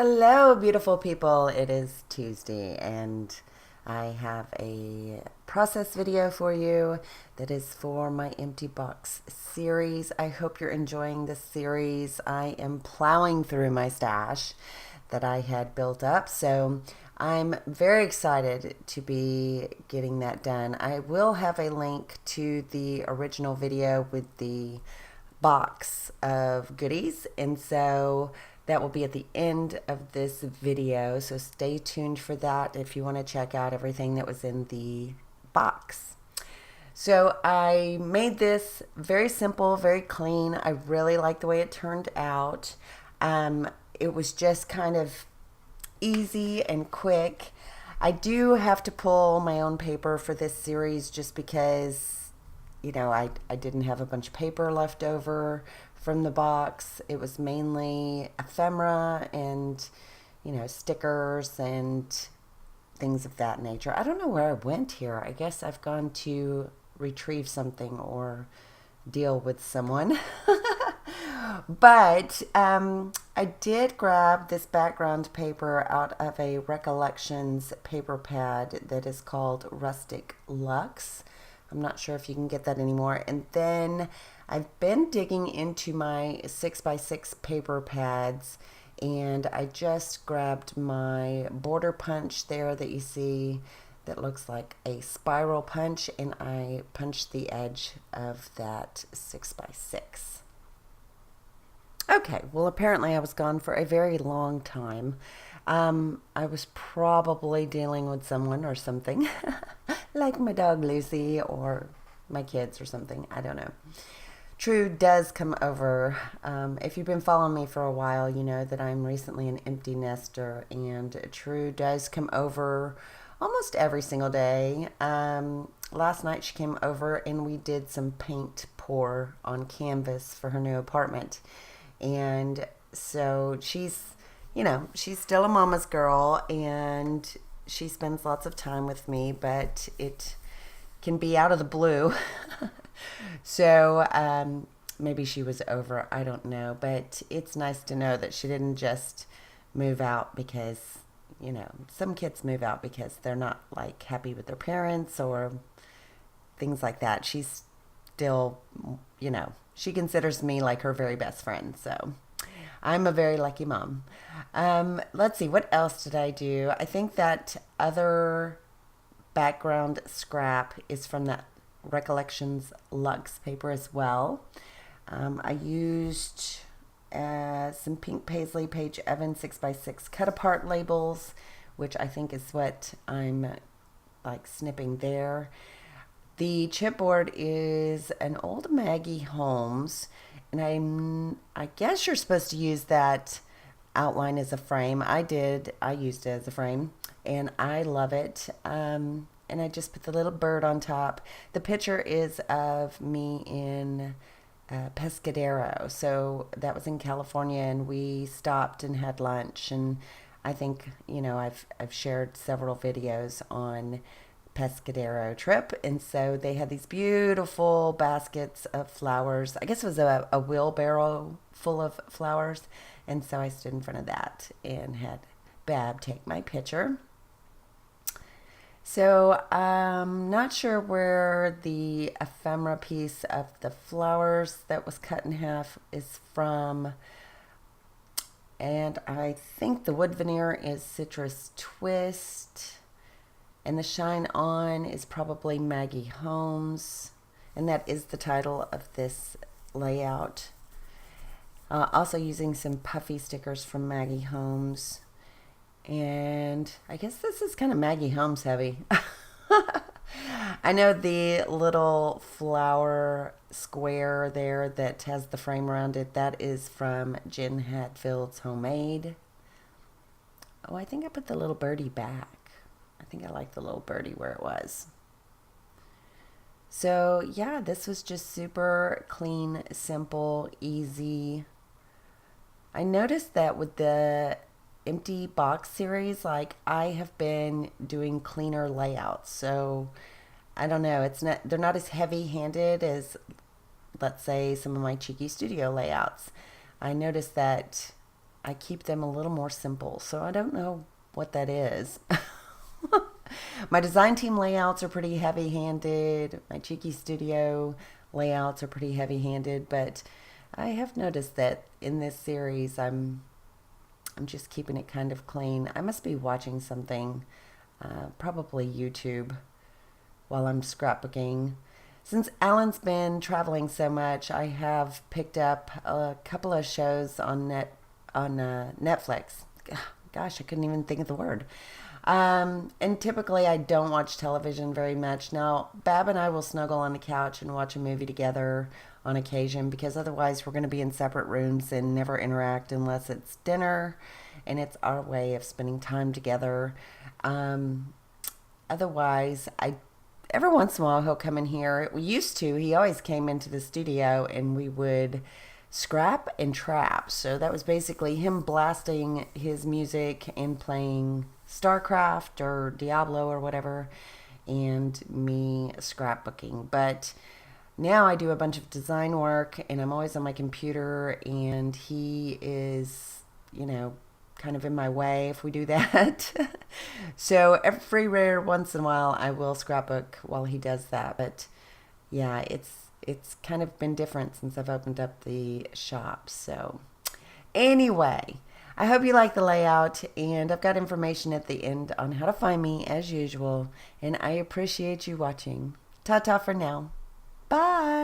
Hello, beautiful people. It is Tuesday, and I have a process video for you that is for my empty box series. I hope you're enjoying this series. I am plowing through my stash that I had built up, so I'm very excited to be getting that done. I will have a link to the original video with the box of goodies, and so that will be at the end of this video, so stay tuned for that if you want to check out everything that was in the box. So I made this very simple, very clean. I really like the way it turned out. It was just kind of easy and quick. I do have to pull my own paper for this series just because I didn't have a bunch of paper left over from the box. It was mainly ephemera and, stickers and things of that nature. I don't know where I went here. I guess I've gone to retrieve something or deal with someone. But I did grab this background paper out of a Recollections paper pad that is called Rustic Luxe. I'm not sure if you can get that anymore. And then I've been digging into my 6x6 paper pads, and I just grabbed my border punch there that you see that looks like a spiral punch, and I punched the edge of that 6x6. Okay, well, apparently I was gone for a very long time. I was probably dealing with someone or something, like my dog Lucy or my kids or something. I don't know. True does come over. If you've been following me for a while, you know that I'm recently an empty nester, and True does come over almost every single day. Last night she came over and we did some paint pour on canvas for her new apartment. And so she's still a mama's girl, and she spends lots of time with me, but it can be out of the blue. So maybe she was over, I don't know, but it's nice to know that she didn't just move out because, some kids move out because they're not like happy with their parents or things like that. She's still, she considers me like her very best friend. So I'm a very lucky mom. Let's see, what else did I do? I think that other background scrap is from that Recollections Luxe paper as well. I used some pink paisley Paige Evans 6x6 cut apart labels, which I think is what I'm like snipping there. The chipboard is an old Maggie Holmes, and I guess you're supposed to use that outline as a frame. I did. I used it as a frame, and I love it. And I just put the little bird on top. The picture is of me in Pescadero, so that was in California, and we stopped and had lunch. And I think I've shared several videos on Pescadero trip, and so they had these beautiful baskets of flowers. I guess it was a wheelbarrow full of flowers, and so I stood in front of that and had Bab take my picture. So I'm not sure where the ephemera piece of the flowers that was cut in half is from, and I think the wood veneer is Citrus Twist. And the Shine On is probably Maggie Holmes. And that is the title of this layout. Also using some puffy stickers from Maggie Holmes. And I guess this is kind of Maggie Holmes heavy. I know the little flower square there that has the frame around it, that is from Jen Hatfield's Homemade. Oh, I think I put the little birdie back. I think I like the little birdie where it was. So yeah, this was just super clean, simple, easy. I noticed that with the empty box series, like I have been doing cleaner layouts. So I don't know, they're not as heavy-handed as, let's say, some of my Cheeky Studio layouts. I noticed that I keep them a little more simple. So I don't know what that is. My design team layouts are pretty heavy-handed. My Cheeky Studio layouts are pretty heavy-handed, but I have noticed that in this series I'm just keeping it kind of clean. I must be watching something, probably YouTube, while I'm scrapbooking. Since Alan's been traveling so much, I have picked up a couple of shows on Netflix. Gosh, I couldn't even think of the word. And typically I don't watch television very much. Now, Bab and I will snuggle on the couch and watch a movie together on occasion, because otherwise we're going to be in separate rooms and never interact unless it's dinner, and it's our way of spending time together. Otherwise, every once in a while he'll come in here. We used to. He always came into the studio and we would scrap and trap. So that was basically him blasting his music and playing StarCraft or Diablo or whatever, and me scrapbooking. But now I do a bunch of design work and I'm always on my computer, and he is, kind of in my way if we do that. So every rare once in a while I will scrapbook while he does that. But yeah, it's kind of been different since I've opened up the shop. So anyway, I hope you like the layout, and I've got information at the end on how to find me as usual, and I appreciate you watching. Ta-ta for now. Bye.